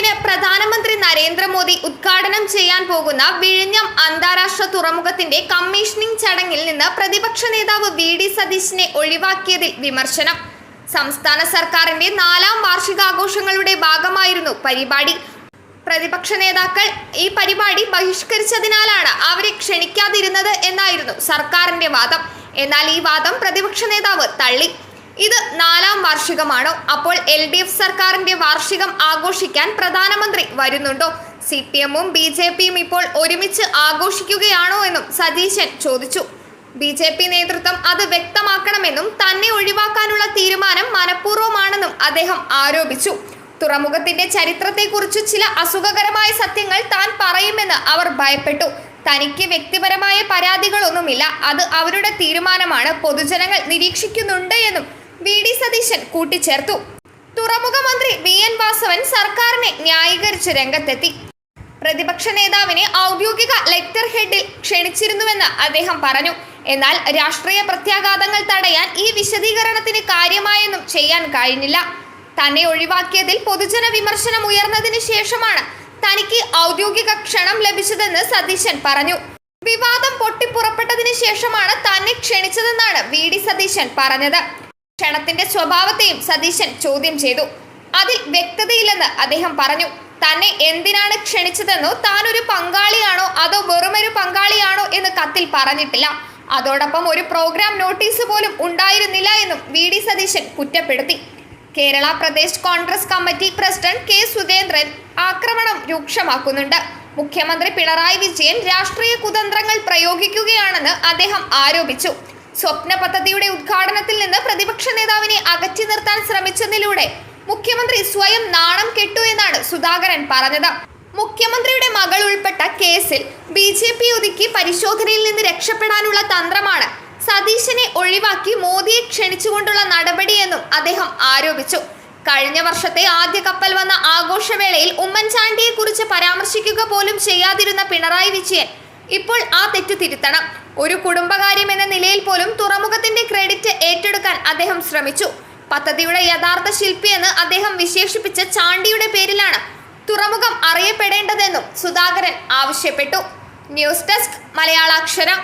2 പ്രധാനമന്ത്രി നരേന്ദ്രമോദി ഉദ്ഘാടനം ചെയ്യാൻ പോകുന്ന വിഴിഞ്ഞം അന്താരാഷ്ട്ര തുറമുഖത്തിന്റെ കമ്മീഷനിംഗ് ചടങ്ങിൽ നിന്ന് പ്രതിപക്ഷ നേതാവ് വി.ഡി. സതീശനെ ഒഴിവാക്കിയതിൽ വിമർശനം. സംസ്ഥാന സർക്കാരിന്റെ 4ാം വാർഷികാഘോഷങ്ങളുടെ ഭാഗമായിരുന്നു പരിപാടി. പ്രതിപക്ഷ നേതാക്കൾ ഈ പരിപാടി ബഹിഷ്കരിച്ചതിനാലാണ് അവരെ ക്ഷണിക്കാതിരുന്നത് എന്നായിരുന്നു സർക്കാരിന്റെ വാദം. എന്നാൽ ഈ വാദം പ്രതിപക്ഷ നേതാവ് തള്ളി. ഇത് 4ാം വാർഷികമാണോ? അപ്പോൾ LDF സർക്കാരിന്റെ വാർഷികം ആഘോഷിക്കാൻ പ്രധാനമന്ത്രി വരുന്നുണ്ടോ? CPM-ഉം BJP-യും ഇപ്പോൾ ഒരുമിച്ച് ആഘോഷിക്കുകയാണോ എന്നും സതീശൻ ചോദിച്ചു. BJP നേതൃത്വം അത് വ്യക്തമാക്കണമെന്നും തന്നെ ഒഴിവാക്കാനുള്ള തീരുമാനം മനഃപൂർവ്വമാണെന്നും അദ്ദേഹം ആരോപിച്ചു. തുറമുഖത്തിന്റെ ചരിത്രത്തെക്കുറിച്ച് ചില അസുഖകരമായ സത്യങ്ങൾ താൻ പറയുമെന്ന് അവർ ഭയപ്പെട്ടു. തനിക്ക് വ്യക്തിപരമായ പരാതികളൊന്നുമില്ല, അത് അവരുടെ തീരുമാനമാണ്, പൊതുജനങ്ങൾ നിരീക്ഷിക്കുന്നുണ്ട് എന്നും വി.ഡി. സതീശൻ കൂട്ടിച്ചേർത്തു. തുറമുഖ മന്ത്രി VN വാസവൻ സർക്കാരിനെ ന്യായീകരിച്ച് രംഗത്തെത്തി. പ്രതിപക്ഷ നേതാവിനെ ഔദ്യോഗിക ലെറ്റർ ഹെഡിൽ ക്ഷണിച്ചിരുന്നുവെന്ന് അദ്ദേഹം പറഞ്ഞു. എന്നാൽ രാഷ്ട്രീയ പ്രത്യാഘാതങ്ങൾ തടയാൻ ഈ വിശദീകരണത്തിന് കാര്യമായൊന്നും ചെയ്യാൻ കഴിഞ്ഞില്ല. തന്നെ ഒഴിവാക്കിയതിൽ പൊതുജന വിമർശനം ഉയർന്നതിന് ശേഷമാണ് തനിക്ക് ഔദ്യോഗിക ക്ഷണം ലഭിച്ചതെന്ന് സതീശൻ പറഞ്ഞു. വിവാദം പൊട്ടിപ്പുറപ്പെട്ടതിന് ശേഷമാണ് തന്നെ ക്ഷണിച്ചതെന്നാണ് വി.ഡി. സതീശൻ പറഞ്ഞത്. ക്ഷണത്തിന്റെ സ്വഭാവത്തെയും സതീശൻ ചോദ്യം ചെയ്തു. അതിൽ വ്യക്തതയില്ലെന്ന് അദ്ദേഹം പറഞ്ഞു. തന്നെ എന്തിനാണ് ക്ഷണിച്ചതെന്നോ താൻ ഒരു പങ്കാളിയാണോ അതോ വെറുമൊരു പങ്കാളിയാണോ എന്ന് കത്തിൽ പറഞ്ഞിട്ടില്ല. അതോടൊപ്പം ഒരു പ്രോഗ്രാം നോട്ടീസ് പോലും ഉണ്ടായിരുന്നില്ല എന്നും വി.ഡി. സതീശൻ കുറ്റപ്പെടുത്തി. Kerala Pradesh Congress committee president K. Surendran ആക്രമണം രൂക്ഷമാക്കുന്നുണ്ട്. മുഖ്യമന്ത്രി പിണറായി വിജയൻ രാഷ്ട്രീയ കുതന്ത്രങ്ങൾ പ്രയോഗിക്കുകയാണെന്ന് അദ്ദേഹം ആരോപിച്ചു. സ്വപ്ന പദ്ധതിയുടെ ഉദ്ഘാടനത്തിൽ നിന്ന് പ്രതിപക്ഷ നേതാവിനെ അകറ്റി നിർത്താൻ ശ്രമിച്ചതിലൂടെ മുഖ്യമന്ത്രി സ്വയം നാണം കെട്ടു എന്നാണ് സുധാകരൻ പറഞ്ഞത്. മുഖ്യമന്ത്രിയുടെ മകൾ ഉൾപ്പെട്ട കേസിൽ BJP ഒതുക്കി പരിശോധനയിൽ നിന്ന് രക്ഷപ്പെടാനുള്ള തന്ത്രമാണ് സതീശനെ ഒഴിവാക്കി മോദിയെ ക്ഷണിച്ചുകൊണ്ടുള്ള നടപടിയെന്നും അദ്ദേഹം ആരോപിച്ചു. കഴിഞ്ഞ വർഷത്തെ ആദ്യ കപ്പൽ വന്ന ആഘോഷവേളയിൽ ഉമ്മൻചാണ്ടിയെ കുറിച്ച് പരാമർശിക്കുക പോലും ചെയ്യാതിരുന്ന പിണറായി വിജയൻ ഇപ്പോൾ ആ തെറ്റു തിരുത്തണം. ഒരു കുടുംബകാര്യം എന്ന നിലയിൽ പോലും തുറമുഖത്തിന്റെ ക്രെഡിറ്റ് ഏറ്റെടുക്കാൻ അദ്ദേഹം ശ്രമിച്ചു. പദ്ധതിയുടെ യഥാർത്ഥ ശില്പിയെന്ന് അദ്ദേഹം വിശേഷിപ്പിച്ച ചാണ്ടിയുടെ പേരിലാണ് തുറമുഖം അറിയപ്പെടേണ്ടതെന്നും സുധാകരൻ ആവശ്യപ്പെട്ടു. News desk മലയാളാക്ഷരം.